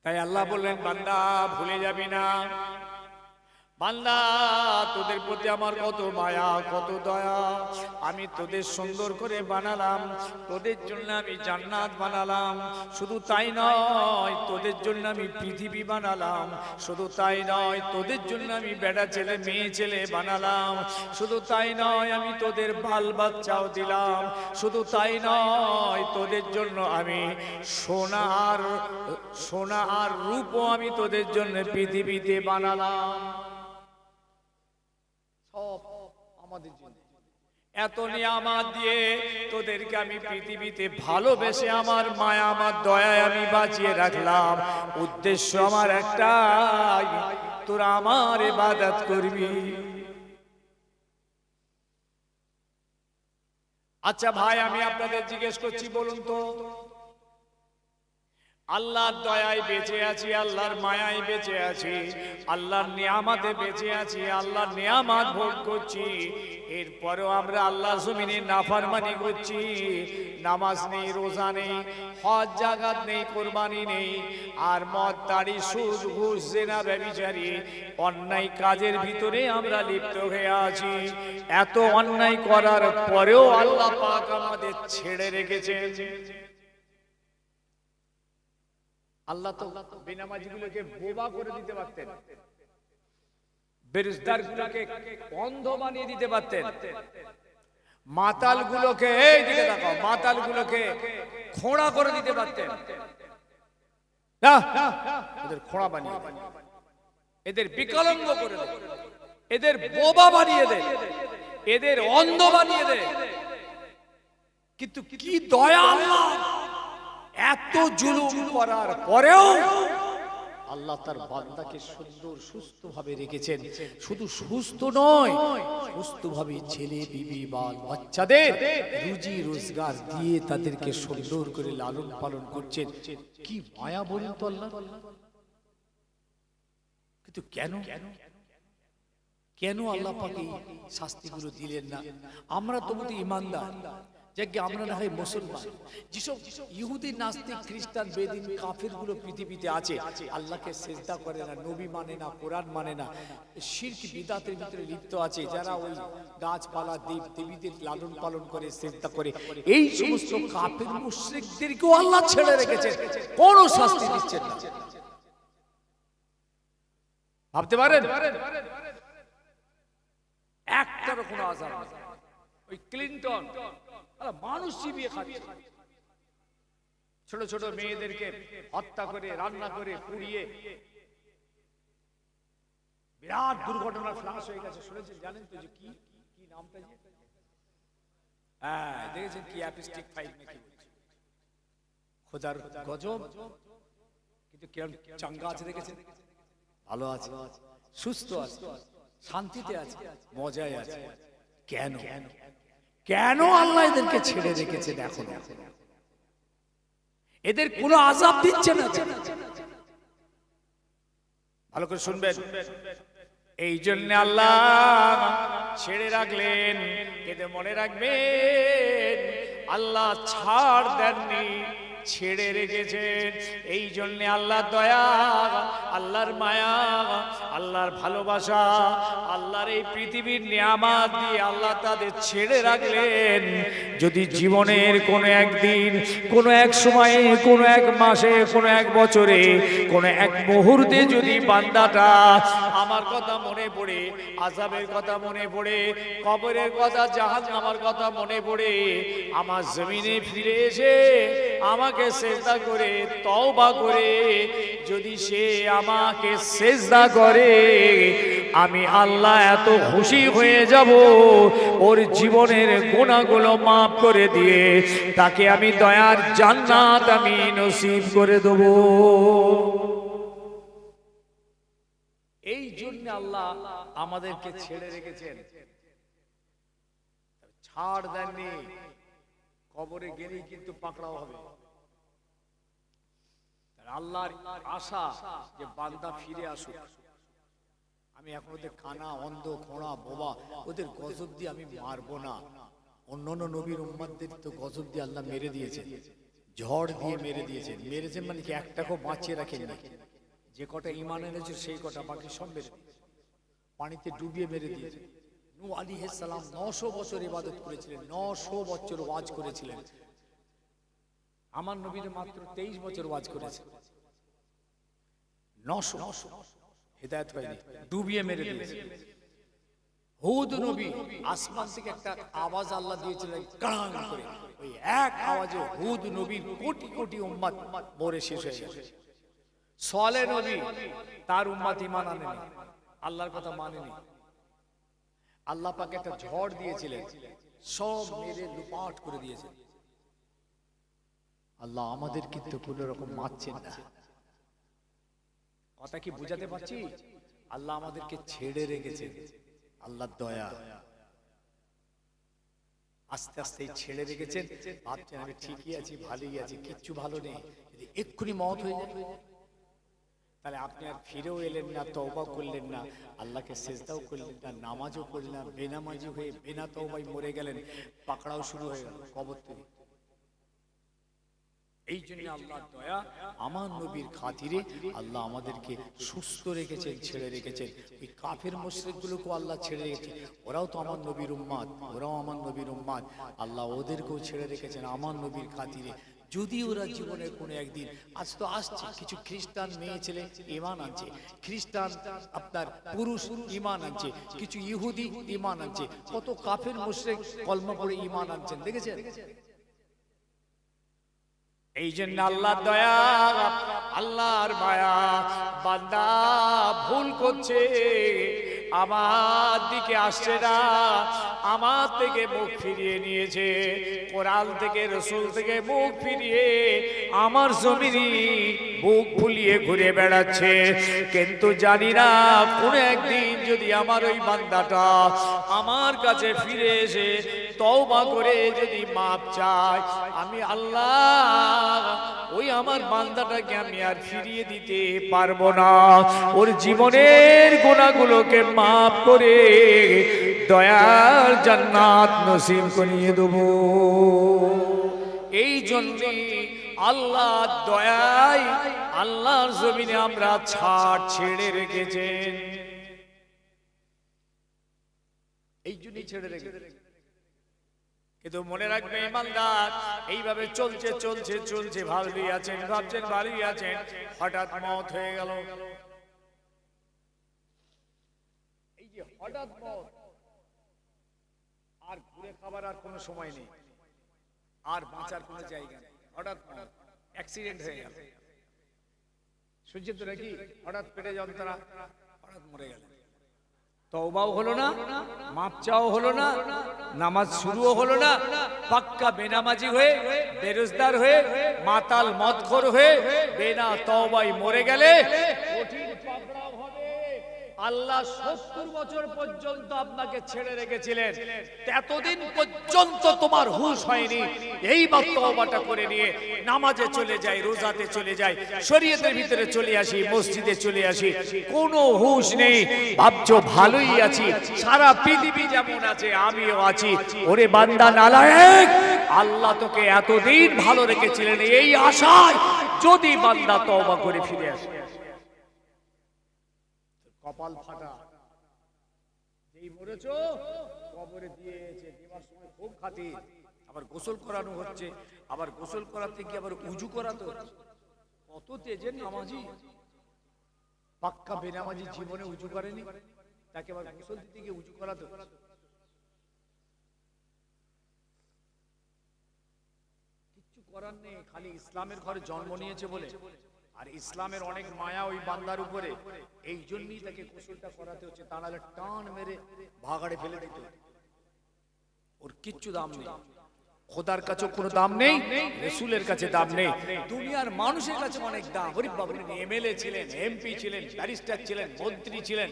তাই আল্লাহ বললেন, বান্দা ভুলে যাবি না, বান্দা তোদের প্রতি আমার কত মায়া, কত দয়া। আমি তোদের সুন্দর করে বানালাম, তোদের জন্য আমি জান্নাত বানালাম। শুধু তাই নয়, তোদের জন্য আমি পৃথিবী বানালাম। শুধু তাই নয়, তোদের জন্য আমি বেটা ছেলে মেয়ে ছেলে বানালাম। শুধু তাই নয়, আমি তোদের বাল বাচ্চাও দিলাম। শুধু তাই নয়, তোদের জন্য আমি সোনা আর রূপও আমি তোদের জন্য পৃথিবীতে বানালাম। সব আমাদের জন্য এত নিয়ামত দিয়ে তোদেরকে আমি পৃথিবীতে ভালোবেসে আমার মায়া আমার দয়ায় আমি বাঁচিয়ে রাখলাম। উদ্দেশ্য আমার একটাই, তোরা আমার ইবাদত করবি। আচ্ছা ভাই, আমি আপনাদের জিজ্ঞেস করছি, বলুন তো, আল্লাহর দয়ায় বেঁচে আছি, আল্লাহর মায়ায় বেঁচে আছি, আল্লাহর নিয়ামতে বেঁচে আছি, আল্লাহর নিয়ামত ভোগ করছি, এরপরেও আমরা আল্লাহর জমিনে নাফরমানি করছি। নামাজ নেই, রোজা নেই, হজ জাকাত নেই, কোরবানি নেই, আর মদ তাড়ি সুদ ঘুষ জেনা ব্যভিচারী অন্যায় কাজের ভিতরে আমরা লিপ্ত হয়ে আছি। এত অন্যায় করার পরেও আল্লাহ পাক আমাদের ছেড়ে রেখেছেন। আল্লাহ তো বেনামাজিগুলোকে বোবা করে দিতে পারতেন, বেরোজগারগুলোকে অন্ধ বানিয়ে দিতে পারতেন, মাতালগুলোকে, এই দিকে তাকাও, মাতালগুলোকে খোঁড়া করে দিতে পারতেন না, এদের খোঁড়া বানিয়ে দেন, এদের বিকলাঙ্গ করে দেন, এদের বোবা বানিয়ে দেন, এদের অন্ধ বানিয়ে দেন। কিন্তু কি দয়া আল্লাহ! এত জুলুম করার পরেও আল্লাহ তার বান্দাকে সুন্দর সুস্থ ভাবে রেখেছেন। শুধু সুস্থ নয়, সুস্থ ভাবে ছেলে বিবি বাল বাচ্চাদের রুজি রোজগার দিয়ে তাদেরকে সুন্দর করে লালন পালন করছেন। কি মায়া বলুন তো আল্লাহ! কিন্তু কেন আল্লাহ পাক এই শাস্তিগুলো দিলেন না? আমরা তো বলি ইমানদার, যে আমরা না হয় মুসলমান। যেসব ইহুদি নাস্তিক খ্রিস্টান বেদিন কাফের গুলো পৃথিবীতে আছে, আল্লাহকে সিজদা করে না, নবী মানে না, কোরআন মানে না, শিরক বিদআতের ভিতরে লিপ্ত আছে, যারা ওই গাছপালা দেব দেবীদের লালন পালন করে সিজদা করে, এই সমস্ত কাফের মুশরিকদেরকেও আল্লাহ ছেড়ে রেখেছেন, কোনো শাস্তি দিচ্ছেন না। ভাবতে পারেন? একটারও কোনো আযাব নেই। ওই ক্লিনটন মানুষ চিবিয়ে খাচ্ছে, ছোট ছোট মেয়েদেরকে হত্যা করে, রান্না করে, পুড়িয়ে, বিরাট দুর্ঘটনা ফ্লাশ হয়ে গেছে। শুনেছেন? জানেন তো যে কি নামটা? হ্যাঁ, দেখেছেন কি অ্যাপিস্টিক ফাইট নাকি? খোদার গজব। কিন্তু কেমন চাঙ্গা আছে দেখেছেন? ভালো আছে, সুস্থ আছে, শান্তিতে আছে, মজায় আছে। কেন আল্লাহ এদেরকে ছেড়ে রেখেছেন? এখন এদের কোনো আযাব দিচ্ছে না। ভালো করে শুনবেন, এই জন্য আল্লাহ ছেড়ে রাখলেন। এদের মনে রাখবেন, আল্লাহ ছাড় দেননি, ছেড়ে রেখেছেন। এই জন্য আল্লাহর দয়া, আল্লাহর মায়া, আল্লাহর ভালোবাসা, আল্লাহর এই পৃথিবীর নিয়ামত দিয়ে আল্লাহ তাদের ছেড়ে রাখলেন। যদি জীবনের কোনো একদিন, কোনো এক সময়ে, কোনো এক মাসে, কোনো এক বছরে, কোনো এক মুহূর্তে যদি বান্দাটা আমার কথা মনে পড়ে, আযাবের কথা মনে পড়ে, কবরের কথা, জাহান্নামের কথা মনে পড়ে, আমার জমিনে ফিরে এসে আমাকে সিজদা করে, তওবা করে যদি সে আমাকে সিজদা করে, আমি আল্লাহ এত খুশি হয়ে যাব, ওর জীবনের গুনাহগুলো মাফ করে দিয়ে তাকে আমি দয়ার জান্নাত আমি নসিব করে দেব। এই জন্য আল্লাহ আমাদেরকে ছেড়ে রেখেছেন, ছাড় দেননি। কবরে গেলেই কিন্তু পাকড়াও হবে। আল্লাহর আশা যে বান্দা ফিরে আসুক। আমি এখন ওদের কানা, অন্ধ, খোঁড়া, বোবা, ওদের গজব দিয়ে আমি মারবো না। অন্যান্য নবীর উম্মতদের তো গজব দিয়ে আল্লাহ মেরে দিয়েছে। ঝড় দিয়ে মেরে দিয়েছেন। মেরেছেন মানে কি একটাকেও বাঁচিয়ে রাখেননি। যে কটা ঈমান এনেছে সেই কটা, বাকি সব মেরে দিয়েছে, পানিতে ডুবিয়ে মেরে দিয়েছে। নূহ আলাইহিস সালাম 900 বছর ইবাদত করেছিলেন, 900 বছর ওয়াজ করেছিলেন। আমার নবী মাত্র 23 বছর ওয়াজ করেছে, 900 হিদায়াত হয়নি, ডুবিয়ে মেরে দিয়েছে। হুদ নবী আসমান থেকে একটা আওয়াজ আল্লাহ দিয়েছিলেন গান করে, ওই এক আওয়াজে হুদ নবীর কোটি কোটি উম্মত মরে শেষ হয়ে গেছে। সালেহ নবী, তার উম্মত ঈমান আনেনি, আল্লাহর কথা মানেনি। আল্লাহ পাক একটা ঝড় দিয়েছিলেন, সব মেরে লুপাট করে দিয়েছেন। আল্লাহ আমাদের কিন্তু কোনো রকম মারছেন না। কথা কি বুঝাতে পারছি? আল্লাহ আমাদেরকে ছেড়ে রেখেছেন, আল্লাহর দয়া। আস্তে আস্তে ছেড়ে রেখেছেন, ভাবছেন আমি ঠিকই আছি, ভালোই আছি, কিচ্ছু ভালো নেই। যদি এক্ষুনি মওত হয়ে যায়, তাহলে আপনি আর ফিরেও এলেন না, তওবা করলেন না, আল্লাহকে সিজদাও করলেন না, নামাজও করলেন না, বেনামাজি হয়ে বিনা তওবায় মরে গেলেন, পাকড়াও শুরু হয়ে গেল কবর থেকে। এই জন্য আল্লাহর দয়া, আমার নবীর খাতিরে আল্লাহ আমাদেরকে সুস্থ রেখেছেন, ছেড়ে রেখেছেন। ওই কাফের মুশরিকগুলোকেও আল্লাহ ছেড়ে রেখেছেন, ওরাও তো আমার নবীর উম্মত, ওরাও আমার নবীর উম্মত। আল্লাহ ওদেরকেও ছেড়ে রেখেছেন আমার নবীর খাতিরে। যদি ওরা জীবনের কোনো একদিন, আজ তো আসছে কিছু খ্রিস্টান মেয়ে ছেলে ঈমান আনছে, খ্রিস্টান আপনার পুরুষ ঈমান আনছে, কিছু ইহুদি ঈমান আনছে, কত কাফের মুশরিক কলমা পড়ে ঈমান আনছেন, দেখেছেন? এই জন্য আল্লাহর দয়া, আল্লাহর মায়া, বান্দা ভুল করছে, আমার দিকে আসছে না, আমার থেকে মুখ ফিরিয়ে নিয়েছে, কোরআন থেকে রাসূল থেকে মুখ ফিরিয়ে আমার জমিনে বুক ফুলিয়ে ঘুরে বেড়াচ্ছে। কিন্তু জানি না কোন একদিন যদি আমার ওই বান্দাটা আমার কাছে ফিরে এসে তওবা করে যদি মাপ চায়, আমি আল্লাহ ওই আমার বান্দাটাকে আমি আর ফিরিয়ে দিতে পারবো না। ওর জীবনের গুনাহগুলোকে মাফ করে দয়ার জান্নাত নসিব করিয়ে দেব। এই জন্য আল্লাহর দয়ায় আল্লাহর জমিনে আমরা ছাড় ছেড়ে রেখেছেন, এই জন্যই ছেড়ে রেখেছেন। কিন্তু মনে রাখবে ইমানদার, এইভাবে চলছে চলছে চলছে, ভালোই আছেন, ভাবছেন ভালোই আছেন, হঠাৎ মওত হয়ে গেল। এই যে হঠাৎ মওত, আর ঘুরে খাবার আর কোনো সময় নেই, আর বাঁচার কোনো জায়গা নেই। হঠাৎ মওত, অ্যাক্সিডেন্ট হয়ে গেল, শুনছেন তো নাকি? হঠাৎ পেটে যন্ত্রণা, হঠাৎ মরে গেল। তওবাও হলো না, মাপ চাও হলো না, নামাজ শুরুও হলো না, পাক্কা বেনামাজি হয়ে, বেরোজগার হয়ে, মাতাল মদখোর হয়ে বেনা তওবায় মরে গেলে কঠিন পাকড়াও হবে। আল্লাহ 70 বছর পর্যন্ত আপনাকে ছেড়ে রেখেছিলেন, এতদিন পর্যন্ত তোমার হুঁশ হয়নি। এইবার তওবাটা করে নিয়ে নামাজে চলে যাই, রোজাতে চলে যাই, শরীয়তের ভিতরে চলে আসি, মসজিদে চলে আসি, কোনো হুঁশ নেই, ভাবছো ভালোই আছি, সারা পৃথিবী যেমন আছে আমিও আছি। ওরে বান্দা নালায়েক, আল্লাহ তোকে এতদিন ভালো রেখেছিলেন এই আশায় যদি বান্দা তওবা করে ফিরে আসে। কপাল ফাটা, যেই মরেছো কবরে দিয়েছে, দেবার সময় খুব খাতির, আবার গোসল করানো হচ্ছে, আবার গোসল করাতে গিয়ে আবার উজু করাতে হচ্ছে। কত তেজের নামাজি, পাক্কা বেনামাজি জীবনে উজু করেনি, তাকে আবার গোসল দিতে গিয়ে উজু করাতে হচ্ছে। কিচ্ছু করার নেই, খালি ইসলামের ঘরে জন্ম নিয়েছে বলে, আর ইসলামের অনেক মায়া ওই বান্দার উপরে, এই জন্যই তাকে গোসলটা করাতে হচ্ছে, তা নাহলে টান মেরে ভাগাড়ে ফেলে দিত। ওর কিচ্ছু দাম নেই, খোদার কাছে কোনো দাম নেই, রাসূলের কাছে দাম নেই, দুনিয়ার মানুষের কাছে অনেক দাম। গরিব বাবু এমএলএ ছিলেন, এমপি ছিলেন, ব্যারিস্টার ছিলেন, মন্ত্রী ছিলেন,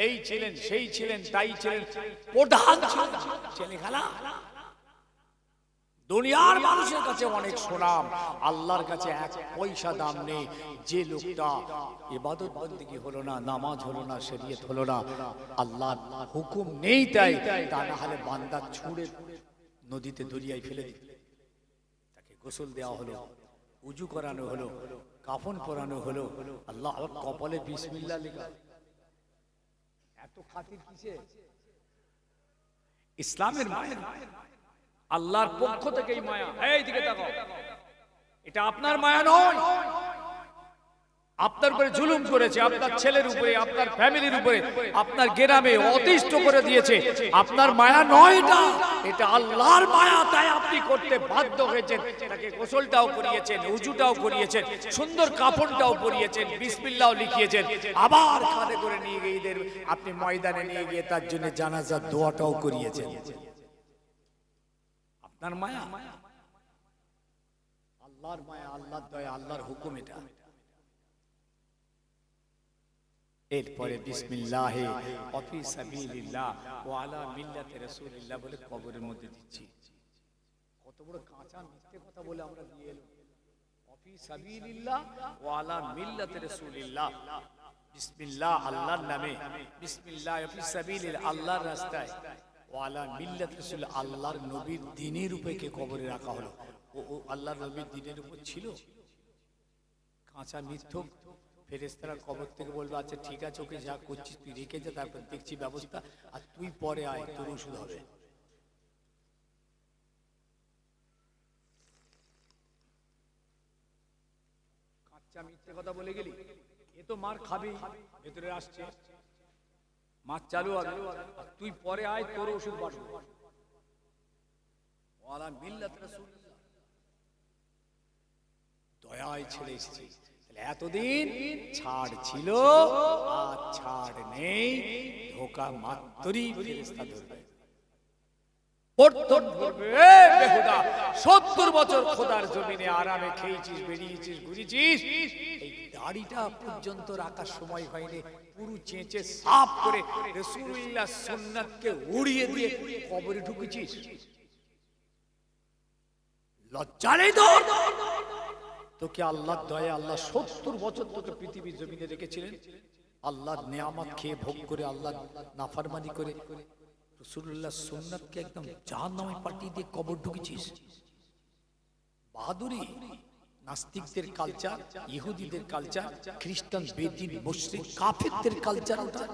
এই ছিলেন, সেই ছিলেন, তাই ছিলেন, প্রধান ছিলেন, ছেলে খেলা, দুনিয়ার মানুষের কাছে অনেক সুনাম, আল্লাহর কাছে এক পয়সা দাম নেই। যে লোকটা ইবাদত বন্দেগী হলো না, নামাজ হলো না, শরীয়ত হলো না, আল্লাহর হুকুম নেই তাই, তা না হলে বান্দা ছুঁড়ে নদীতে দরিয়ায় ফেলে দিত, তাকে গোসল দেওয়া হলো, উজু করানো হলো, কাফন পরানো হলো, আল্লাহ কপালে বিসমিল্লাহ লেখা। এত খাতির কিসে? ইসলামের মায়া, আল্লাহর পক্ষ থেকে এই মায়া। এই দিকে তাকাও, এটা আপনার মায়া নয়। আপনার উপরে জুলুম করেছে, আপনার ছেলের উপরে, আপনার ফ্যামিলির উপরে, আপনার গ্রামে অতিষ্ঠ করে দিয়েছে, আপনার মায়া নয় এটা, এটা আল্লাহর মায়া। তাই আপনি করতে বাধ্য হয়েছেন। তাকে গোসলটাও করিয়েছেন, উজুটাও করিয়েছেন, সুন্দর কাফনটাও পরিয়েছেন, বিসমিল্লাহও লিখিয়েছেন, আবার কাঁধে করে নিয়ে গিয়ে ঈদের আপনি ময়দানে নিয়ে গিয়ে তার জন্য জানাজার দোয়াটাও করিয়েছেন। আপনার মায়া, আল্লাহর মায়া, আল্লাহর দয়া, আল্লাহর হুকুম এটা। এরপরে বিসমিল্লাহে ওয়াফি সাবিলিল্লাহ ওয়া আলা মিল্লাতি রাসূলিল্লাহ বলে কবরের মধ্যে দিচ্ছি। কত বড় কাঁচা মিথ্যে কথা বলে আমরা দিয়ে এলাম। ওয়াফি সাবিলিল্লাহ ওয়া আলা মিল্লাতি রাসূলিল্লাহ, বিসমিল্লাহ আল্লাহর নামে, বিসমিল্লাহ ওয়াফি সাবিলিল্লাহ আল্লাহর রাস্তায়, ওয়া আলা মিল্লাতি রাসূল আল্লাহর নবীর দ্বীনের উপরে কে কবরে রাখা হলো। ও আল্লাহর নবীর দ্বীনের উপর ছিল। কাঁচা মিথ্যক ফেরেশতারা কবর থেকে বলবে, আচ্ছা ঠিক আছে, ওকে যা করছিস তুই রেখে যা, তারপর দেখছি ব্যবস্থা, আর তুই পরে আয়, তোর ওষুধ হবে। কাঁচা মিথ্যে কথা বলে গেলি, এ তো মার খাবি, ভেতরে আসছে মাছ চালু হবে, আর তুই পরে আয়, তোর ওষুধ বাড়বে। ওয়ালা মিল্লাত রাসূলিল্লাহ, দয়ায় ছেড়ে এসেছি। এতদিন ছাড় ছিল, আর ছাড় নেই। ধোকা মাত্রই ফেরেশতা ধরবে, প্রথম ধরবে। বেহুদা 70 বছর খোদার জমিনে আরামে খেয়েছিস, বেরিয়েছিস, ঘুরেছিস, এই দাড়িটা পর্যন্ত রাখার সময় হয়নি, পুরো চেঁচে সাফ করে রাসূলুল্লাহ সুন্নাতকে উড়িয়ে দিয়ে কবরে ঢুকেছিস। লজ্জা নেই তোর? তোকে আল্লাহর দয়া, আল্লাহ 70 বছর তোকে পৃথিবীর জমিনে রেখেছিলেন, আল্লাহর নেয়ামত খেয়ে ভোগ করে, আল্লাহর নাফরমানি করে রাসূলুল্লাহ সুন্নাতকে একদম জাহান্নামে পাঠিয়ে দিয়ে কবর ঢুকেছিস। বাহাদুরি। নাস্তিকদের কালচার, ইহুদিদের কালচার, খ্রিস্টান, বেদিন, মুশরিক, কাফেরদের কালচার, ওটা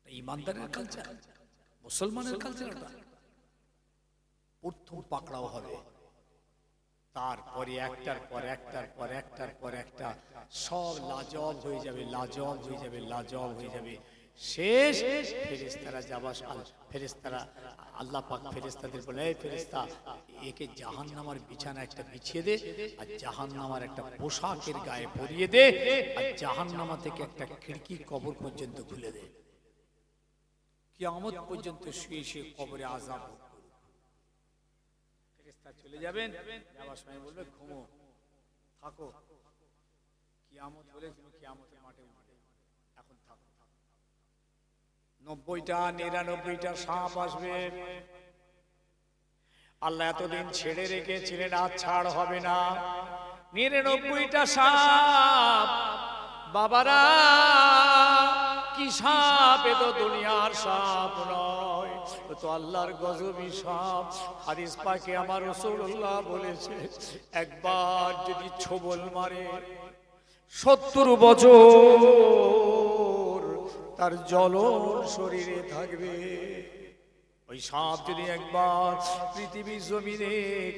ঈমানদারের কালচার, মুসলমানের কালচার। ওটা প্রথম পাকড়াও হবে, তারপরে একটার পর একটার পর একটার পর একটা সব লাজবাব হয়ে যাবে, লাজবাব হয়ে যাবে, লাজবাব হয়ে যাবে। শেষ ফেরেশতারা যাবার, ফেরেশতারা আল্লাহ পাক ফেরেশতাদের বলে, এই ফেরেশতা, একে জাহান্নামের বিছানা একটা বিছিয়ে দে, আর জাহান্নামের একটা পোশাকের গায়ে পরিয়ে দে, আর জাহান্নামা থেকে একটা খিড়কি কবর পর্যন্ত খুলে দে। কিয়ামত পর্যন্ত শুয়ে শুয়ে কবরে আযাব চলে যাবেন। যাওয়ার সময় বলবে, ঘুমো, থাকো, কিয়ামত হলে তুমি কিয়ামতের মাঠে উঠবে, এখন থাকো। 90টা 99টা সাপ আসবে। আল্লাহ এতদিন ছেড়ে রেখেছিলেন, আর ছাড় হবে না। 99টা সাপ, বাবারা, কি সাপ? এ তো দুনিয়ার সাপ নয়, তো আল্লাহর গজবী সাপ। হাদিস পাকে আমার রাসূলুল্লাহ বলেছে, একবার যদি ছোবল মারে 70 বছর তার জ্বলন শরীরে থাকবে। ওই সাপ যদি একবার পৃথিবীর জমিনে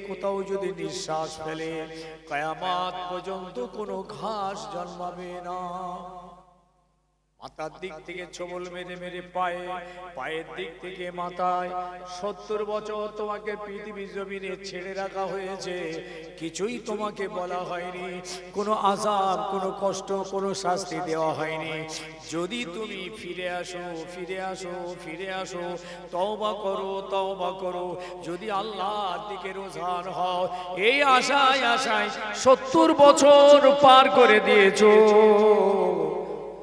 কোথাও যদি নিঃশ্বাস ফেলে, কিয়ামত পর্যন্ত কোনো ঘাস জন্মাবে না। মাথার দিক থেকে ছোবল মেরে মেরে পায়ে, পায়ের দিক থেকে মাথায় 70 বছর তোমাকে পৃথিবীর জমিনে ছেড়ে রাখা হয়েছে, কিছুই তোমাকে বলা হয়নি, কোনো আযাব, কোনো কষ্ট, কোনো শাস্তি দেওয়া হয়নি। যদি তুমি ফিরে আসো, ফিরে আসো, ফিরে আসো, তওবা করো, তওবা করো, যদি আল্লাহর দিকে রোজান হও, এই আশায় আশায় 70 বছর পার করে দিয়েছো।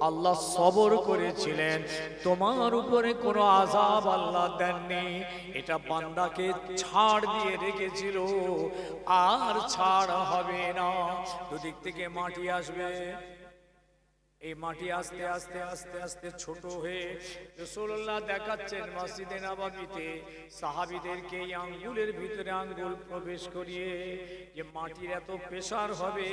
আল্লাহ সবর করেছিলেন, তোমার উপরে কোনো আযাব আল্লাহ দেননি। এটা বান্দাকে ছাড় দিয়ে রেখেছিল, আর ছাড় হবে না। দুদিক থেকে মাটি আসবে, এই মাটি আস্তে আস্তে আস্তে আস্তে ছোট হয়ে রাসূলুল্লাহ দেখাচ্ছেন মসজিদে নববীতে সাহাবীদেরকে এই আঙ্গুলের ভিতরে আঙ্গুল প্রবেশ করিয়ে যে মাটির এত প্রেসার হবে,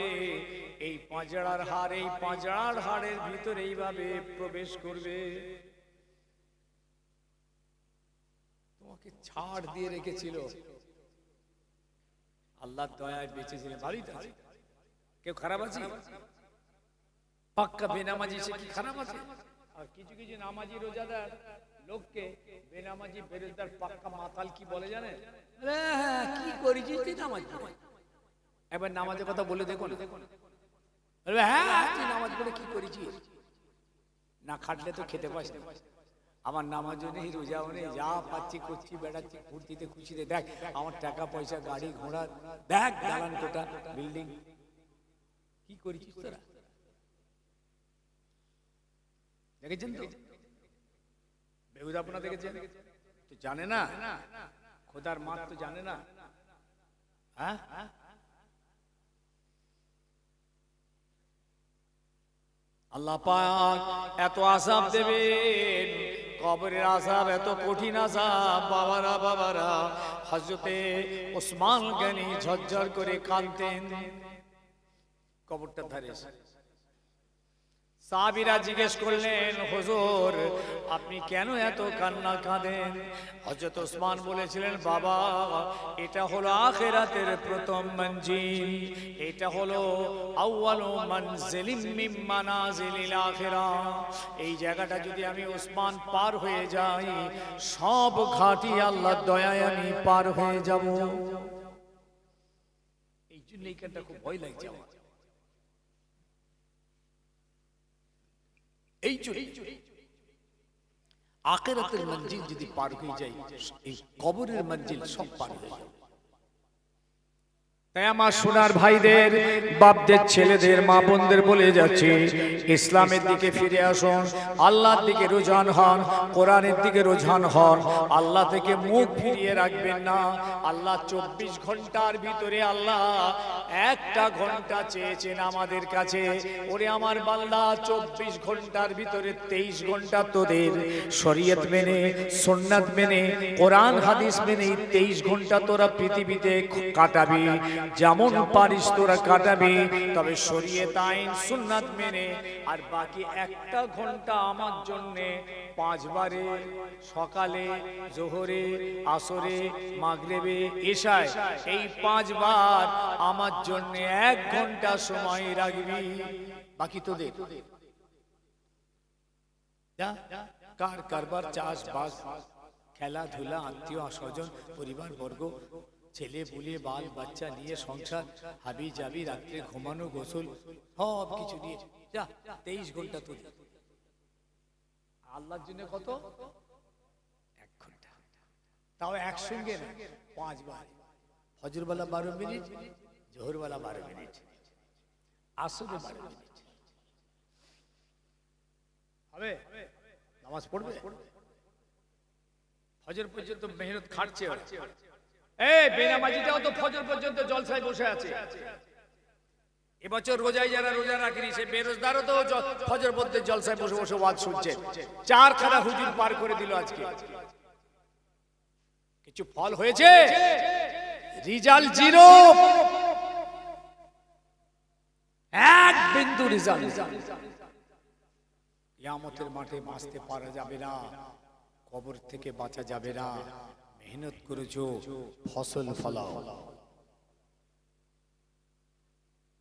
এই পাঁজরার হাড়, এই পাঁজরার হাড়ের ভিতরে এইভাবে প্রবেশ করবে। তোমাকে ছাড় দিয়ে রেখেছিল, আল্লাহর দয়ায় বেঁচেছিলেন। বাড়িতে আছে কেউ খারাপ আছে? পাক্কা বেনামাজি সে কি খারাপ আছে? আর কিছু কিছু নামাজি রোজাদার লোককে বেনামাজি বেরোজদার পাক্কা মাতাল কি বলে জানে? কি করেছিস তুই নামাজ পড়ে? এবার নামাজের কথা বলে দেখো না, হ্যাঁ তুই নামাজ পড়ে কি করেছিস? না খাটলে তো খেতে পাস না। আমার নামাজও নেই, রোজাও নেই, যা পাচ্ছি করছি, বেড়াচ্ছি, ফুর্তিতে খুশিতে। দেখ আমার টাকা পয়সা, গাড়ি ঘোড়া, দেখ দালান কোটা, বিল্ডিং। কি করেছিস তোরা? দেখেছেন তো বেহুদা আপনারা দেখেছেন তো? জানে না খোদার মার তো জানে না। হ্যাঁ আল্লাহ পাক এত আযাব দেবেন, কবরের আযাব এত কঠিন আযাব। বাবারা বাবারা, হযরতে ওসমান গনি ঝরঝর করে কাঁদতেন কবরটার ধারে। সাহাবীরা জিজ্ঞেস করলেন, হুজুর আপনি কেন এত কান্না কাঁদেন? হযরত ওসমান বলেছিলেন, বাবা এটা হলো আখিরাতের প্রথম মঞ্জিল, এটা হলো আউয়ালু মানজিলিম মিন মানাজিলিল আখিরাহ। এই জায়গাটা যদি আমি ওসমান পার হয়ে যাই, সব ঘাটি আল্লাহর দয়ায় আমি পার হয়ে যাব। এই জন্য এইখানটা খুব ভয় লাগছে আমার। এই আখিরাতের মঞ্জিল যদি পার হয়ে যায়, এই কবরের মঞ্জিল সব পার হয়ে যায়। তাই আমার সোনার ভাইদের, বাপদের, ছেলেদের, মা বোনদের বলে যাচ্ছে, ইসলামের দিকে ফিরে আসুন, আল্লাহর দিকে রুঝান হন, কোরআনের দিকে রুঝান হন। আল্লাহ থেকে মুখ ফিরিয়ে রাখবেন না। আল্লাহ 24 ঘন্টার ভিতরে আল্লাহ একটা ঘন্টা চেয়েছেন আমাদের কাছে। ওরে আমার বান্দা, 24 ঘন্টার ভিতরে 23 ঘন্টা তোদের শরীয়ত মেনে, সুন্নাত মেনে, কোরআন হাদিস মেনে 23 ঘন্টা তোরা পৃথিবীতে কাটাবি। যেমন পারিস তোরা কাটাবি, তবে শরীয়ত আইন সুন্নাত মেনে। আর বাকি একটা ঘন্টা আমার জন্য 5 বারে, সকালে, জোহরে, আসরে, মাগরিবে, ইশায়, এই 5 বার আমার জন্য 1 ঘন্টা সময় রাখবি। বাকি তোদের কার কারবার, চাষবাস, খেলাধুলা, আত্মীয় স্বজন, পরিবার বর্গ, ছেলে পুলে, বাল বাচ্চা নিয়ে সংসার, হাবি জাবি, রাত্রে ঘুমানো, গোসল, সব কিছু নিয়ে যা 23 ঘন্টা তুই আল্লাহর জন্য কত? 1 ঘন্টা। তাও একসঙ্গে না, 5 বার। ফজরবেলা 12 মিনিট, জোহরবেলা 12 মিনিট, আসরে 12 মিনিট। হবে? নামাজ পড়বে? ফজর পর্যন্ত মেহনত খাটছে। এই বেনামাজিটাও তো ফজর পর্যন্ত জলসায় বসে আছে। এবছর রোজায় যারা রোজা রাখেনি, সে বেরোজদারও তো ফজর পর্যন্ত জলসায় বসে বসে ওয়াজ শুনছে। 4 খানা হুজুর পার করে দিল আজকে। কিছু ফল হয়েছে? রিজাল্ট 0, 1 বিন্দু রেজাল্ট। কিয়ামতের মাঠে বাঁচতে পারা যাবে না, কবর থেকে বাঁচা যাবে না। মেহনত করেছো, ফসল ফলাও।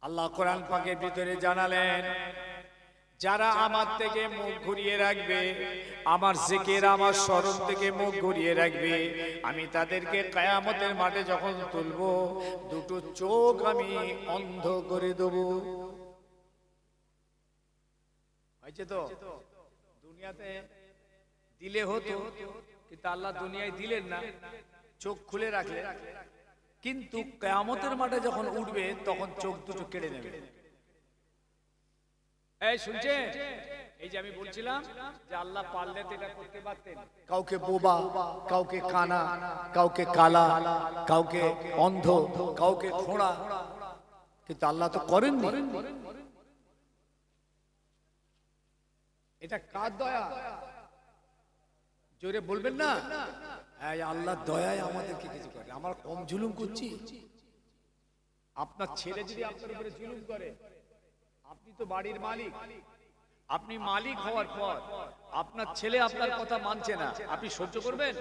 আল্লাহ কোরআন পাকের ভিতরে জানালেন, যারা আমার থেকে মুখ ঘুরিয়ে রাখবে, আমার জিকির, আমার স্মরণ থেকে মুখ ঘুরিয়ে রাখবে, আমি তাদেরকে কিয়ামতের মাঠে যখন তুলবো, 2 চোখ আমি অন্ধ করে দেব। হয়েছে তো? দুনিয়াতে দিলে হতো, কিন্তু আল্লাহ দুনিয়ায় দিলেন না, চোখ খুলে রাখলেন। কিন্তু কিয়ামতের মাঠে যখন উঠবে, তখন চোখ 2 কেড়ে নেবে। এই শুনছেন? এই যে আমি বলছিলাম যে আল্লাহ পারলে এটা করতে পারতেন। কাউকে বোবা, কাউকে কানা, কাউকে কালা, কাউকে অন্ধ, কাউকে খোঁড়া, কিন্তু আল্লাহ তো করেননি। এটা কার দয়া? জোরে বলবেন না? আল্লাহ দয়ায় আমাদেরকে কিছু করে। আমরা কম জুলুম করছি? আপনার ছেলে যদি আপনার উপরে জুলুম করে, আপনি তো বাড়ির মালিক, আপনি মালিক হওয়ার পর আপনার ছেলে আপনার কথা মানছে না, আপনি সহ্য করবেন?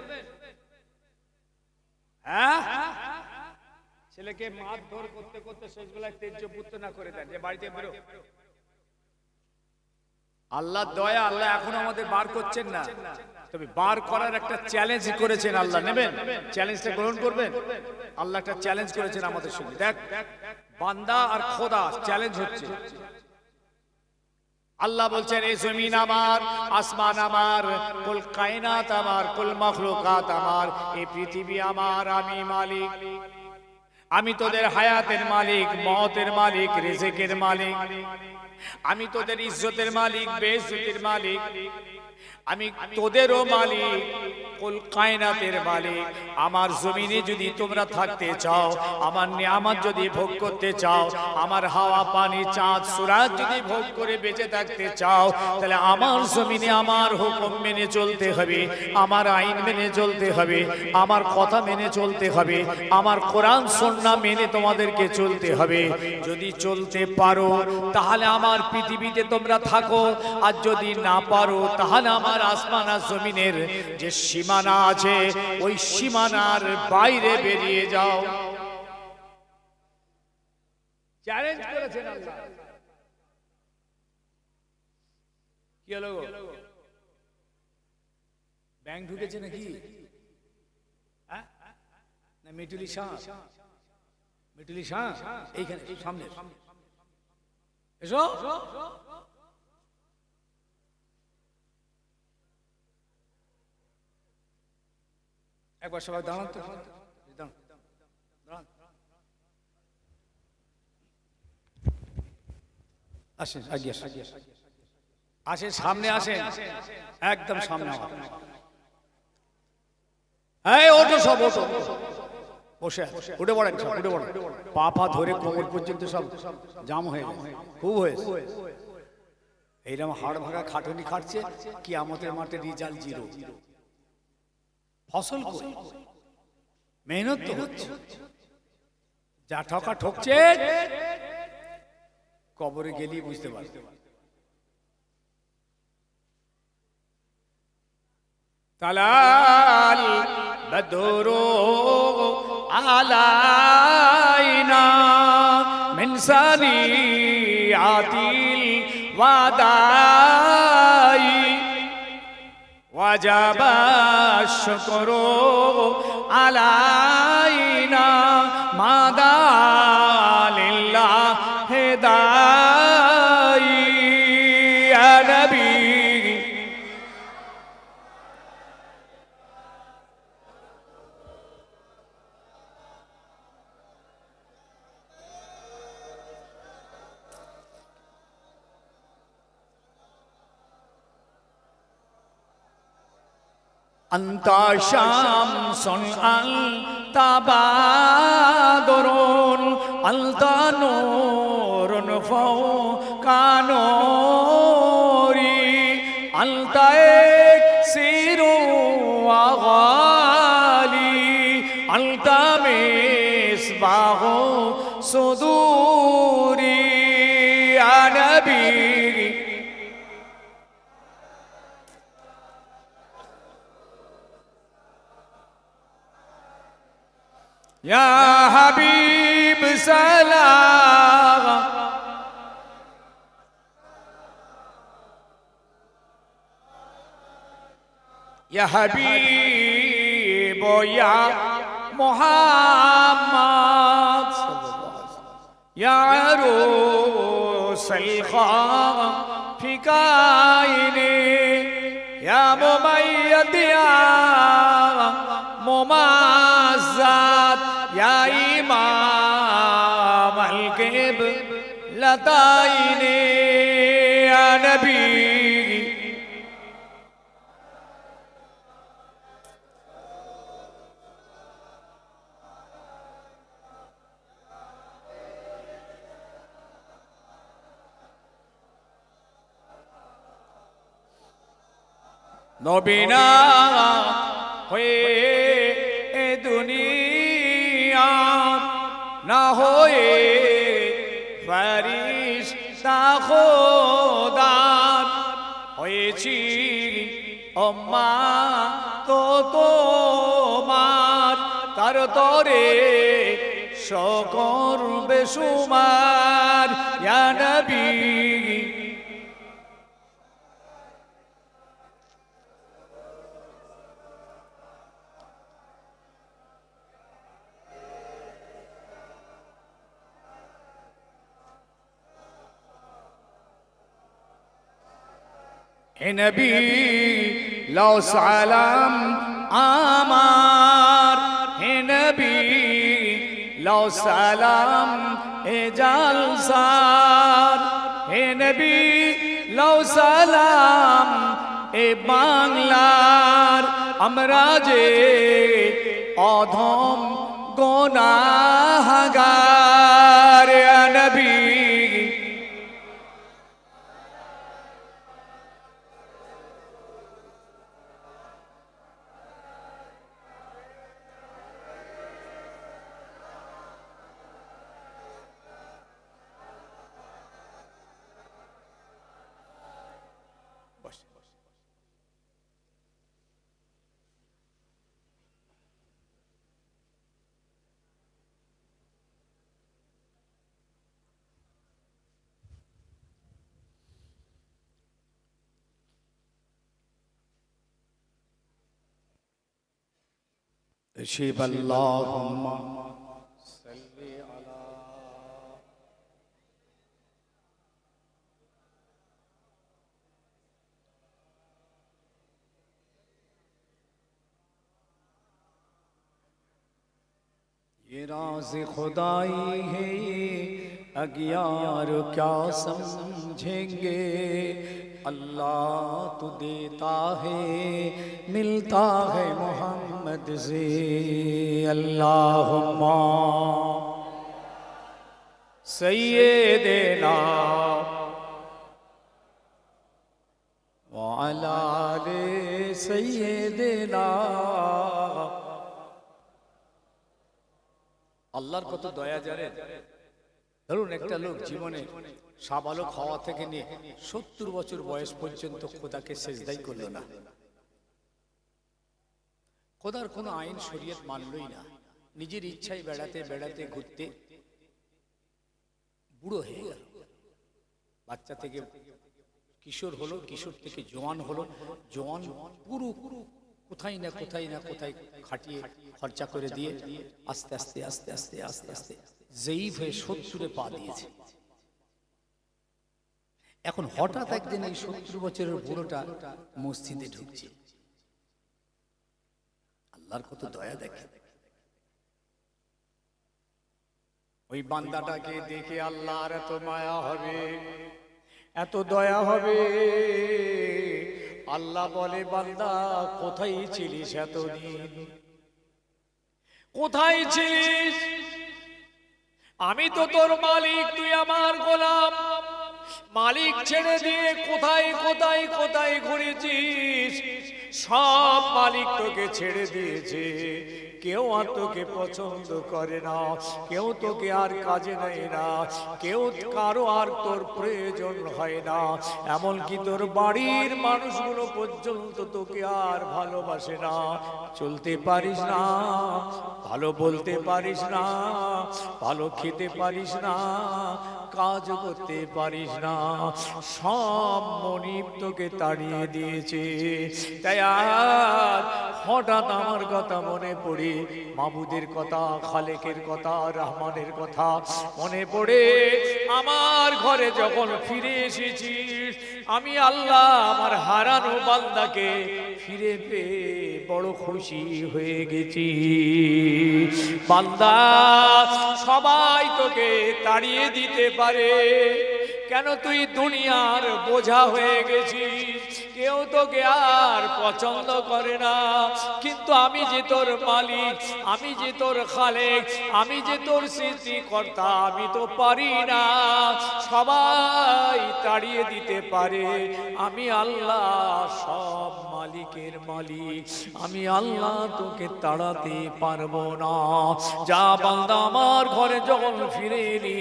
হ্যাঁ, ছেলেকে মারধর করতে করতে শেষ বেলায় তেজ্য পুত্র না করে দেন, যে বাড়িতে বেরো। আল্লাহ দয়া, আল্লাহ এখন আমাদের বার করছেন না, তবে বার করার একটা চ্যালেঞ্জ করেছেন আল্লাহ। নেবেন? চ্যালেঞ্জটা গ্রহণ করবেন? আল্লাহ একটা চ্যালেঞ্জ করেছেন আমাদের সঙ্গে। দেখ, বান্দা আর খোদা চ্যালেঞ্জ হচ্ছে। আল্লাহ বলছেন, এই জমিন আমার, আসমান আমার, কুল কায়নাত আমার, কুল মাখলুকাত আমার, এই পৃথিবী আমার, আমি মালিক। আমি তোদের হায়াতের মালিক, মওতের মালিক, রিজিকের মালিক। আমি তোদের ইজ্জতের মালিক, বেইজ্জতির মালিক। আমি তোদেরও মালিক, কুল কায়নাতের মালিক। আমার জমিনে যদি তোমরা থাকতে চাও, আমার নিয়ামত যদি ভোগ করতে চাও, আমার হাওয়া পানি চাঁদ সূরজ যদি ভোগ করে বেঁচে থাকতে চাও, তাহলে আমার জমিনে আমার হুকুম মেনে চলতে হবে, আমার আইন মেনে চলতে হবে, আমার কথা মেনে চলতে হবে, আমার কোরআন সুন্নাহ মেনে তোমাদেরকে চলতে হবে। যদি চলতে পারো তাহলে আমার পৃথিবীতে তোমরা থাকো, আর যদি না পারো তাহলে আমার আসমান আর জমিনের যে সীমানা আছে ওই সীমানার বাইরে বেরিয়ে যাও। চ্যালেঞ্জ করেছেন আল্লাহ। কি হলো? ব্যাংক ঢুকেছে নাকি? না মিটুলি শাহ? মিটুলি শাহ এইখানে সামনে এসো। একবার সবাই দাঁড়ান তো, আসেন, আসেন, সামনে আসেন, একদম সামনে। এই ওঠো, সব ওঠো, বসে উঠে পড়েন, সব উঠে পড়েন। পা পা ধরে কোমর পর্যন্ত সব জাম হয়ে গেছে, খুব হয়েছে। এইরকম হাড় ভাঙা খাটুনি খাটছে, কিয়ামতের মাঠে রিজাল্ট জিরো। ফসল কই? মেহনত তো হচ্ছে। যা ঠকা ঠকছে, কবরে গেলেই বুঝতে পারবে। তালাল বদরু আলাইনা মিন সানিয়াতিল ওয়াদাই ওয়াজাবা শুকরু আলাইনা মাদা লিল্লাহ হেদাই ইয়া নবী। আনতা শামসুন আনতা বাদরুন আনতা নূরুন ফাওকা নূরি আনতা ইকসিরু ওয়া গালি আনতা মিসবাহু সুদুরি ইয়া নবী। या हबीब सलाम या हबीब या मोहम्मद या रूसल खाफिकाइने या मुमय्यद या मुमाज़्ज़ात या इमाम अल-क़िबलतैनि या नबी। নবী না হয়ে এ দুনিয়া না হয়ে ফেরেশতা খোদার হয়েছি ওম্মা তো তোমার তার তরে শকর বেসুমার ইয়া নবী হে নবী লাও সালাম আমার হে নবী লাও সালাম এ জালসার হে নবী লাও সালাম এ বাংলার আমরা যে অধম গুনাহগার ইয়া নবী أشهد اللهم صل على ये राज खुदाई है अगियार क्या समझेंगे अल्लाह तो देता है मिलता है मोहम्मद से अल्लाहुम्मा सय्यिदना व अला आले सय्यिदना আল্লাহর কত দয়া জানেন ধরুন একটা লোক জীবনে সাবালক হওয়া থেকে নিয়ে 70 বছর বয়স পর্যন্ত খোদাকে সিজদাই করলো না খোদার কোনো আইন শরীয়ত মানলই না নিজের ইচ্ছায় বেড়াতে বেড়াতে ঘুরতে বুড়ো হয়ে গেল বাচ্চা থেকে কিশোর হলো কিশোর থেকে জওয়ান হলো জওয়ান পুরো কোথায় না কোথায় খাটিয়ে খরচা করে দিয়ে আস্তে আস্তে আস্তে আস্তে আস্তে আস্তে জয়ীফ হয়ে 70-এ পা দিয়েছে এখন হঠাৎ একদিন এই 70 বছরের বুড়োটা মসজিদে ঢুকছে আল্লাহর কত দয়া দেখে ওই বান্দাটাকে দেখে আল্লাহর এত মায়া হবে এত দয়া হবে আল্লাহ বলে বান্দা কোথায় ছিলিস এতদিন কোথায় ছিলিস আমি তো তোর মালিক তুই আমার গোলাম মালিক ছেড়ে দিয়ে কোথায় কোথায় কোথায় ঘুরেছিস সব মালিক তোকে ছেড়ে দিয়েছে কেউ আর তোকে পছন্দ করে না কেউ তোকে আর কাজে নেয় না কেউ কারো আর তোর প্রয়োজন হয় না এমনকি তোর বাড়ির মানুষগুলো পর্যন্ত তোকে আর ভালোবাসে না চলতে পারিস না ভালো বলতে পারিস না ভালো খেতে পারিস না কাজ করতে পারিস না সব মনিব তোকে তাড়িয়ে দিয়েছে তাই আর হঠাৎ আমার কথা মনে পড়ে মাবুদের কথা খালেকের কথা রহমানের কথা মনে পড়ে আমার ঘরে যখন ফিরে এসেছিস আমি আল্লাহ আমার হারানো বান্দাকে ফিরে পেয়ে বড় খুশি হয়ে গেছি বান্দা সবাই তোকে তাড়িয়ে দিতে পারে কেন তুই দুনিয়ার বোঝা হয়ে গেছিস কেউ তোকে আর পছন্দ করে না কিন্তু আমি যে তোর মালিক আমি যে তোর খালেক আমি যে তোর সৃষ্টিকর্তা আমি তো পারি না সবাই তাড়িয়ে দিতে পারে। আমি আল্লাহ সব মালিকের মালিক, আমি আল্লাহ তোকে তাড়াতে পারবো না। যা বান্দা আমার ঘরে যখন ফিরে এলি,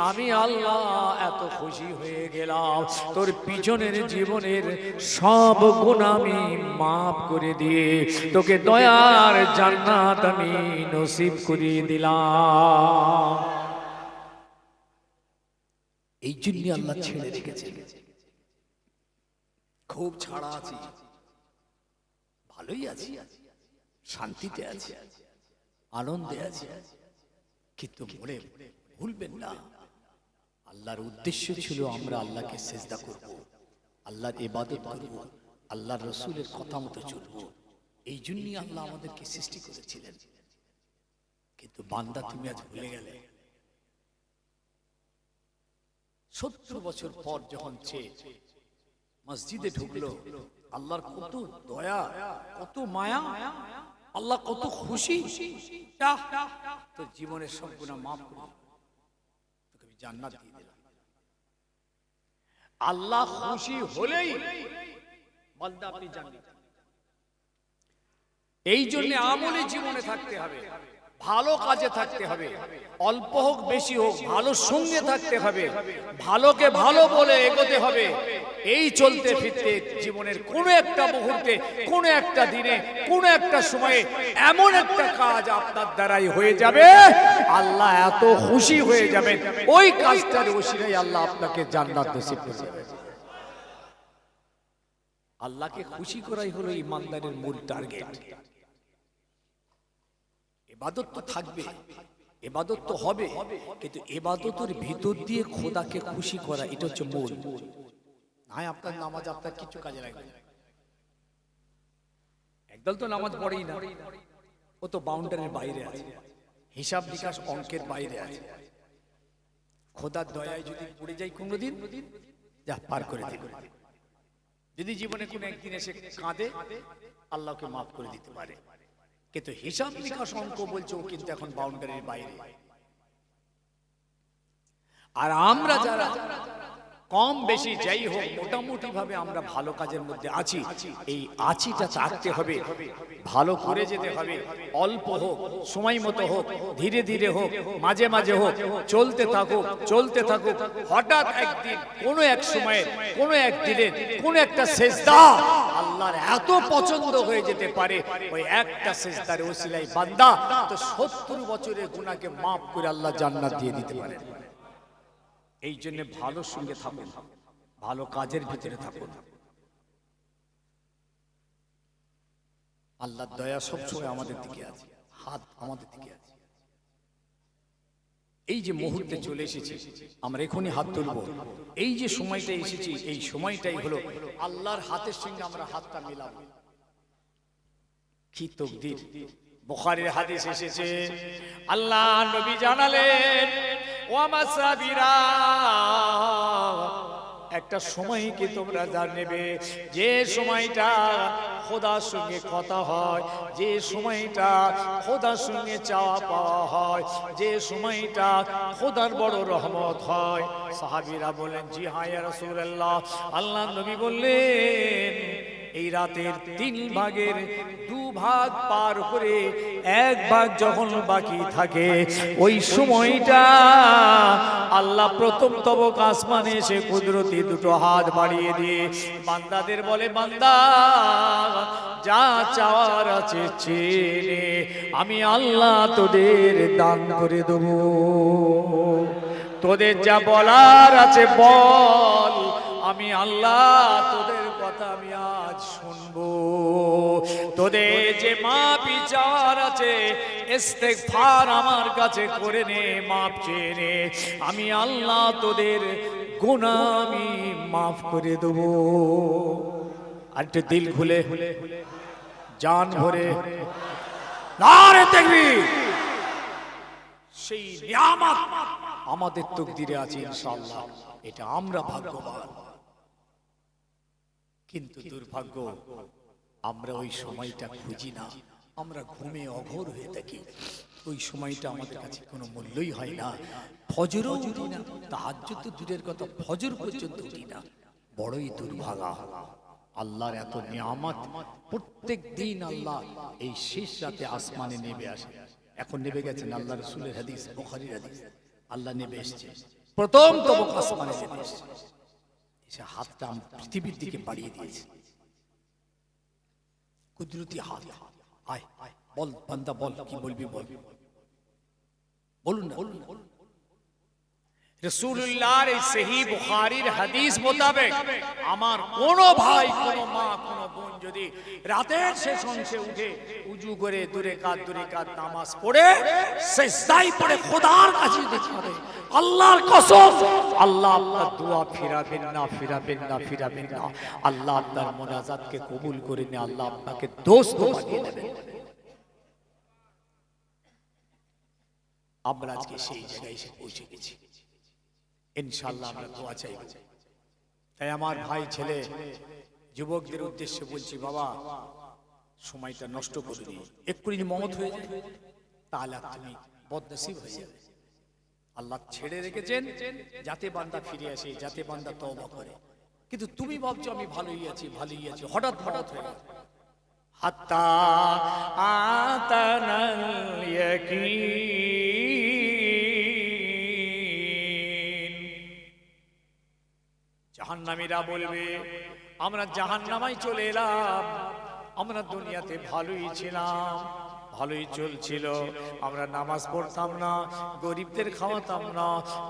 আমি আল্লাহ এত খুশি হয়ে গেলাম, তোর পিছনের জীবনের সব গুনাহ আমি মাফ করে দিয়ে তোকে দয়ার জান্নাত আমি নসিব করিয়ে দিলাম। এই জন্য আল্লাহ ছেড়ে রেখেছে। খুব ছাড়া আছি, ভালোই আছি, শান্তিতে আছি, আনন্দে আছি, কিন্তু মনে ভুলবেন না আল্লাহর উদ্দেশ্য ছিল আমরা আল্লাহকে সিজদা করব, আল্লাহর ইবাদত করব, আল্লাহর রাসূলের কথা মতো চলব। এই জন্যই আল্লাহ আমাদেরকে সৃষ্টি করেছিলেন। কিন্তু বান্দা তুমি আজ ভুলে গেলে। 70 বছর পর যখন সে মসজিদে ঢুকলো, আল্লাহর কত দয়া, কত মায়া, আল্লাহ কত খুশি, তো জীবনের সব গুনাহ মাফ করে তোকে আমি জান্নাত দিয়ে দিলাম। আল্লাহ খুশি হলেই বান্দা আপনি জান্নাত। এই জন্য আমলে জীবনে থাকতে হবে, ভালো কাজে থাকতে হবে, অল্প হোক বেশি হোক ভালো সঙ্গে থাকতে হবে, ভালোকে ভালো বলে এগোতে হবে। এই চলতে ফিরতে জীবনের কোনো একটা মুহূর্তে, কোনো একটা দিনে, কোনো একটা সময়ে এমন একটা কাজ আপনার দ্বারাই হয়ে যাবে, আল্লাহ এত খুশি হয়ে যাবেন, ওই কাজটার ওসিলায় আল্লাহ আপনাকে জান্নাত নসিব করে দেবেন। আল্লাহকে খুশি করাই হলো ইমানদারের মূল টার্গেট। ইবাদত তো থাকবে, ইবাদত তো হবে, কিন্তু ইবাদতের ভিতর দিয়ে খোদাকে খুশি করা, এটা হচ্ছে মূল। না আপনার নামাজ আপনার কিছু কাজে লাগবে না। একদল তো নামাজ পড়েই না, ও তো বাউন্ডারির বাইরে আছে, হিসাব নিকাশ অঙ্কের বাইরে আছে। খোদার দয়ায় যদি পড়ে যাই কোনোদিন, যা পার করে দেবে। যদি জীবনে কোনো একদিন এসে কাঁদে, আল্লাহকে মাফ করে দিতে পারে। কিন্তু হিসাব নিকাশ অঙ্ক বলছে ও কিন্তু এখন বাউন্ডারির বাইরে। আর আমরা যারা কম বেশি যাই হোক মোটামুটি ভাবে আমরা ভালো কাজের মধ্যে আছি, এই আছিটা থাকতে হবে, ভালো করে যেতে হবে। অল্প হোক, সময় মতো হোক, ধীরে ধীরে হোক, মাঝে মাঝে হোক, চলতে থাকুক, চলতে থাকুক। হঠাৎ একদিন কোনো এক সময়ে, কোনো একদিনে, কোনো একটা সেজদা আল্লাহর এত পছন্দ হয়ে যেতে পারে, ওই একটা সেজদার ওসিলায় বান্দা তো 70 বছরের গুনাহকে মাফ করে আল্লাহ জান্নাত দিয়ে দিতে পারে। এই জন্য ভালো সঙ্গে থাকুন, ভালো কাজের ভিতরে থাকুন। আল্লাহর দয়া সবসময় আমাদের দিকে আছে, হাত আমাদের দিকে আছে। এই যে মুহূর্তে চলে এসেছি, আমরা এখনই হাত তুলব। এই যে সময়টা এসেছি, এই সময়টাই হলো আল্লাহর হাতের সঙ্গে আমরা হাতটা মিলাবো। কি তাকদীর! বুখারীর হাদিস এসেছে, আল্লাহ নবী জানালেন, একটা সময়কে তোমরা জানবে, যে সময়টা খোদার সঙ্গে কথা হয়, যে সময়টা খোদার সঙ্গে চাওয়া পাওয়া হয়, যে সময়টা খোদার বড় রহমত হয়। সাহাবীরা বলেন, জি হ্যাঁ ইয়া রাসূলুল্লাহ। আল্লাহ নবী বললেন, এই রাতের 3 ভাগের 2 ভাগ পার করে 1 ভাগ যখন বাকি থাকে, ওই সময়টা আল্লাহ প্রথম তবক আসমানে এসে কুদরতি 2টো হাত বাড়িয়ে দিয়ে বান্দাদের বলে, বান্দা যা চাওয়ার আছে চেয়ে নে, আমি আল্লাহ তোদের দান করে দেব। তোদের যা বলার আছে বল, আমি আল্লাহ তোদের কথা আমি আজ শুনবো। তোদের যে মাফি চাওয়ার আছে, ইস্তেগফার আমার কাছে করে নে, মাফ চেয়ে নে, আমি আল্লাহ তোদের গুনাহ আমি মাফ করে দেব। আর একটু দিল খুলে, জান ভরে নারে তাকবীর। সেই নিয়ামত আমাদের তাকদীরে আছে ইনশাআল্লাহ, এটা আমরা ভাগ্যবান। কিন্তু দুর্ভাগ্য, আমরা ওই সময়টা খুঁজি না, আমরা ঘুমে অঘোর হয়ে থাকি, ওই সময়টা আমাদের কাছে কোনো মূল্যই হয় না। ফজরও উঠি না, তাহাজ্জুদ তো দূরের কথা, ফজর পর্যন্ত উঠি না। বড়ই দুর্ভাগা। আল্লাহর এত নিয়ামত, প্রত্যেক দিন আল্লাহ এই শেষ রাতে আসমানে নেমে আসে। এখন নেমে গেছেন, আল্লাহ রাসূলের হাদিস, বুখারীর হাদিস, আল্লাহ নেমে এসেছে, প্রথম তবক আসমানে নেমে এসেছে, এসে হাতটা পৃথিবীর দিকে বাড়িয়ে দিয়েছে, কুদরতি হাত। আয় বল বান্দা, বল কি বলবি, বল, বলুন না। রাসূলুল্লাহর এই সহিহ বুখারীর হাদিস মোতাবেক আমার কোন ভাই, কোন মা, কোন বোন যদি রাতের শেষ অংশে উঠে উজু করে দূরে কাত নামাজ পড়ে সিজদায় পড়ে খোদার কাছে দেখবে, আল্লাহর কসম, আল্লাহ আপনার দোয়া ফিরাবেন না। আল্লাহ আপনার মোনাজাতকে কবুল করে নিয়ে আল্লাহ আপনাকে দোস্ত বানিয়ে দেবেন। আমরা আজকে সেই জায়গায় এসে পৌঁছে গেছি, ইনশাআল্লাহ আমরা দোয়া চাইব। তাই আমার ভাই, ছেলে, যুবকদের উদ্দেশ্যে বলছি, বাবা সময়টা নষ্ট করুন। এক্ষুনি মওত হয়ে যায় তাহলে তুমি বদনসিব হয়ে যাবে। আল্লাহ ছেড়ে রেখেছেন যাতে বান্দা ফিরে আসে, যাতে বান্দা তওবা করে। কিন্তু তুমি ভাবছো আমি ভালোই আছি, হঠাৎ হয়ে গেল। হাত্তা আতানাল ইয়াকিন। জাহান্নামীরা বলবে আমরা জাহান্নামায় চলে এলাম, আমরা দুনিয়াতে ভালোই ছিলাম, ভালোই চলছিল, আমরা নামাজ পড়তাম না, গরিবদের খাওয়াতাম না,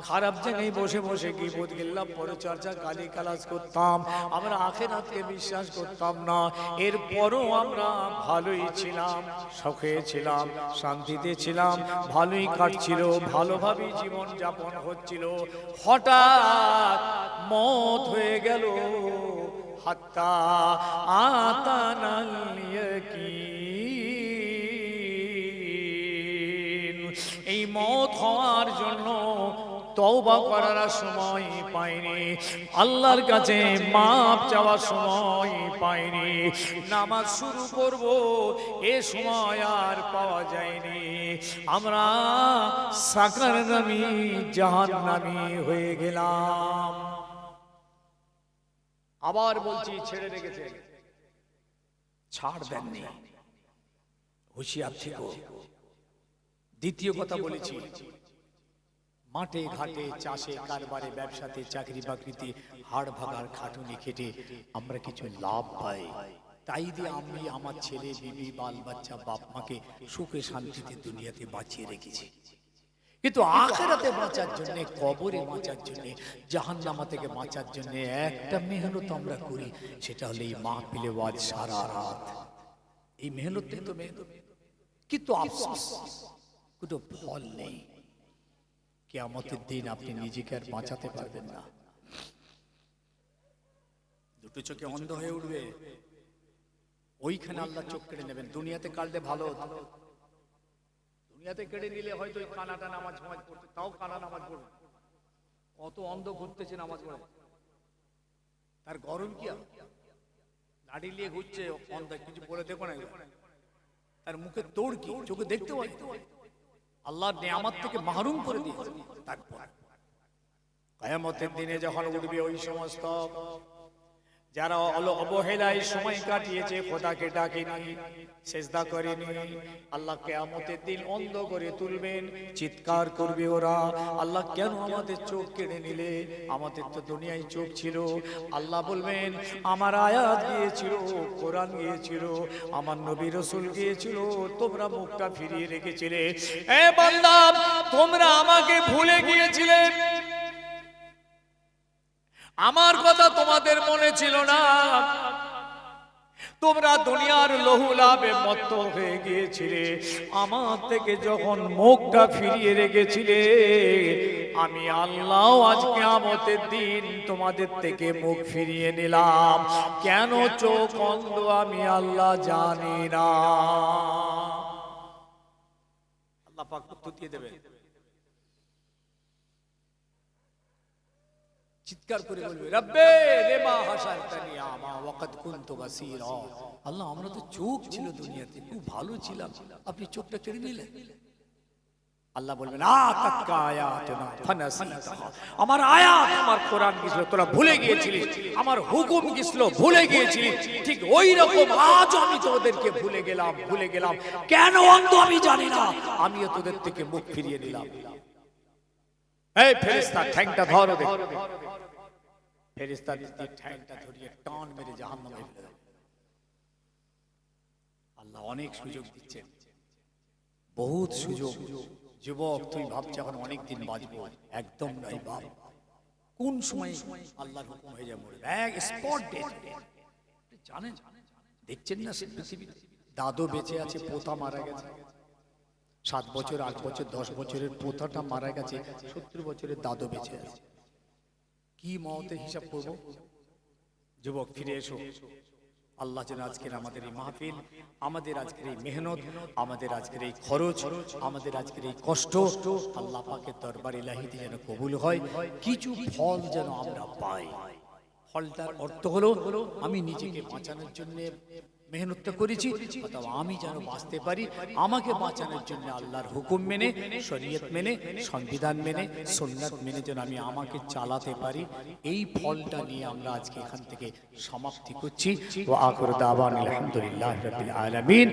খারাপ জায়গায় বসে বসে গীবত গিল্লা পরচর্চা গালিগালাজ করতাম, আমরা আখিরাতকে বিশ্বাস করতাম না, এরপরও আমরা ভালোই ছিলাম, সুখে ছিলাম, শান্তিতে ছিলাম, ভালোই কাটছিল, ভালোভাবে জীবন যাপন হচ্ছিল। হঠাৎ মওত হয়ে গেল। হাত্তা আতানাল ইয়াকিন। এই মওত হওয়ার জন্য তওবা করার সময় পাইনি, আল্লাহর কাছে মাপ চাওয়ার সময় পাইনি, নামাজ শুরু করব এ সময় আর পাওয়া যায়নি। আমরা সাকারগামী, জাহান্নামী হয়ে গেলাম। আবার বলছি, ছেড়ে রেখেছে, ছাড় দেননি, হুঁশিয়ার থেকো। দ্বিতীয় কথা বলেছি, মাঠে ঘাটে, চাষে কারবারে, ব্যবসাতে, চাকরি বাকরিতে হাড় ভাগার খাটুনি খেটে আমরা কিছু লাভ পাই, তাই দিয়ে আমি আমার ছেলে, বিবি, বাল বাচ্চা, বাপ মাকে সুখে শান্তিতে দুনিয়াতে বাঁচিয়ে রেখেছি। কিন্তু আখিরাতে বাঁচার জন্য, কবরে বাঁচার জন্য, জাহান্নামা থেকে বাঁচার জন্য একটা মেহনত আমরা করি, সেটা হলো এই মাহফিলে ওয়াজ সারা রাত। এই মেহনত তো মেহনত, কিন্তু আফসোস কোনো ফল নেই। কিয়ামতের দিন আপনি নিজেকে আর বাঁচাতে পারবেন না। দুটো চোখে অন্ধ হয়ে উঠবে, ওইখানে আল্লাহ চোখ কেড়ে নেবেন। দুনিয়াতে কাটলে ভালো হতো, দুনিয়াতে কেড়ে নিলে হয়তো ওই কানাটা নামাজ পড়তে, তাও কানা নামাজ পড়বে। কত অন্ধ ঘুরতেছে নামাজ পড়ে, তার গরম কি দাড়ি নিয়ে ঘুরছে অন্ধ, কিছু বলে দেখো না, তার মুখে তোড় কি, চোখে দেখতে পাই, আল্লাহর নিয়ামত থেকে মাহরুম করে দিয়েছে। তারপর কিয়ামতের দিনে যখন উঠবে ওই সমস্ত যারা অবহেলায় সময় কাটিয়েছে, খোদাকে ডাকেনি, সেজদা করেনি, আল্লাহ কিয়ামতের দিন অন্ধ করে তুলবেন, চিৎকার করবে ওরা, আল্লাহ কেন আমাদের চোখ কেড়ে নিলে, আমাদের তো দুনিয়ায় চোখ ছিল। আল্লাহ বলবেন আমার আয়াত গিয়েছিল, কোরআন গিয়েছিল, আমার নবী রাসূল গিয়েছিল, তোমরা মুখটা ফিরিয়ে রেখেছিলে। এ বান্দা, তোমরা আমাকে ভুলে গিয়েছিলে, আমার কথা তোমাদের মনে ছিল না, তোমরা দুনিয়ার লহু লাভে মত্ত হয়ে গিয়েছিলে, আমার থেকে যখন মুখটা ফিরিয়ে রেখেছিলে, আমি আল্লাহ আজ কিয়ামতের দিন তোমাদের থেকে মুখ ফিরিয়ে নিলাম। কেন চোখ অন্ধ আমি আল্লাহ জানি না। আল্লাহ পাক উত্তর দিয়ে দেবে। চিৎকার করে বলবে রব্বে লিমা হাশারতানি আমা ওয়াকাদ কুনতু বাসীরা। আল্লাহ আমরা তো চোখ ছিল দুনিয়াতে, খুব ভালো ছিলাম, আপনি চোখটা কেড়ে নিলেন। আল্লাহ বলবেন আতাতকা আয়াতুনা ফানাসিতাহা, আমার আয়াত আমার কোরআন গিয়েছিল তোরা ভুলে গিয়েছিলিস, আমার হুকুম গিয়েছিল ভুলে গিয়েছিলিস, ঠিক ওই রকম আজ আমি তোদেরকে ভুলে গেলাম। কেন অন্ধ আমি জানি না, আমিও তোদের থেকে মুখ ফিরিয়ে নিলাম। এই ফেরেশতা ঠ্যাংটা ধরো, দেখ ফেরেশতা ঠ্যাংটা ধরিয়ে টান মেরে জাহান্নামে ফেলে দাও। আল্লাহ অনেক সুযোগ দিচ্ছেন, বহুত সুযোগ। যুবক তুই ভাবছ এখন অনেক দিন বাঁচবো, একদম নয় বাপ। কোন সময় আল্লাহর হুকুম হয়ে যায় মরবে, এক স্পট ডেট। জানেন দেখছেন না পৃথিবীতে দাদু বেঁচে আছে, পোতা মারা গেছে, 7 বছর 8 বছর 10 বছরের পোতাটা মারা গেছে, 70 বছরের দাদু বেঁচে আছে। কি মওতের হিসাব করবো? যুবক ফিরে এসো। আল্লাহ যেন আজকের আমাদের এই মাহফিল, আমাদের আজকের এই মেহনত, আমাদের আজকের এই খরচ, আমাদের আজকের এই কষ্ট আল্লাহ পাকের দরবার ইলাহিতে যেন কবুল হয়, কিছু ফল যেন আমরা পাই। ফলটার অর্থ হলো আমি নিজেকে বাঁচানোর জন্য মেহনতটা করেছি, অথবা আমি যেন বাঁচতে পারি, আমাকে বাঁচানোর জন্য আল্লাহর হুকুম মেনে, শরীয়ত মেনে, সংবিধান মেনে, সুন্নাত মেনে যেন আমি আমাকে চালাতে পারি। এই ফলটা নিয়ে আমরা আজকে এখান থেকে সমাপ্তি করছি। ওয়া আখিরু দাওয়ানা আলহামদুলিল্লাহি রাব্বিল আলামিন।